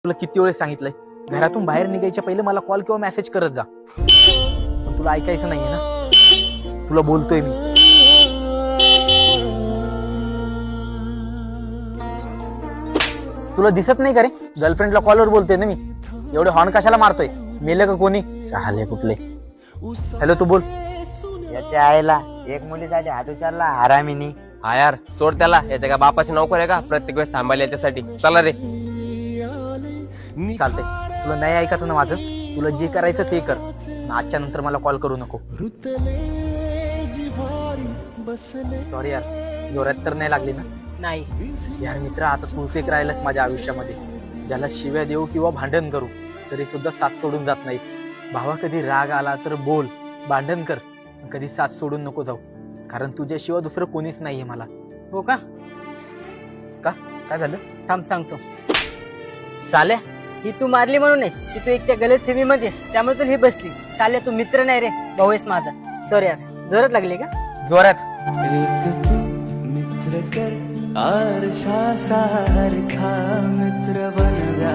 तुला किती वेळेस सांगितलंय घरातून बाहेर निघायच्या पहिले मला कॉल किंवा मेसेज करत जा. पण तुला ऐकायचं नाहीये ना. तुला बोलतोय मी. तुला दिसत नाही का रे गर्लफ्रेंडला कॉलवर बोलतोय ना मी. एवढे हॉर्न कशाला मारतोय? मेले का कोणी? साले कुठले. हॅलो तू बोल. याच्या आईला एक मुलीसाठी हात उचलला हरामीनी. हा यार सोड त्याला, याच्या काय बापाची नोकर आहे का प्रत्येक वेळेस थांबायला याच्यासाठी? चला रे. चालतंय. तुला नाही ऐकायचं ना माझं? तुला जे करायचं ते कर. आजच्या नंतर मला कॉल करू नको. सॉरी यार, जोरात तर नाही लागली ना? नाही यार मित्र, आता तूच एक राहिलास माझ्या आयुष्यामध्ये, ज्याला शिव्या देऊ किंवा भांडण करू तरी सुद्धा साथ सोडून जात नाहीस. भावा, कधी राग आला तर बोल, भांडण कर, कधी साथ सोडून नको जाऊ. कारण तुझ्याशिवाय दुसरं कोणीच नाहीये मला. हो का? का? काय झालं? थांब सांगतो. साल्या, ही तू मारली म्हणून आहेस की तू एक त्या गलत फेमी मध्येस, त्यामुळे तू ही बसली. साल्या, तू मित्र नाही रे, भाऊ आहेस माझा. सॉरी यार, जोरात लागली का? जोरात. एक तू मित्र कर आरशा सारखा मित्र बनव्या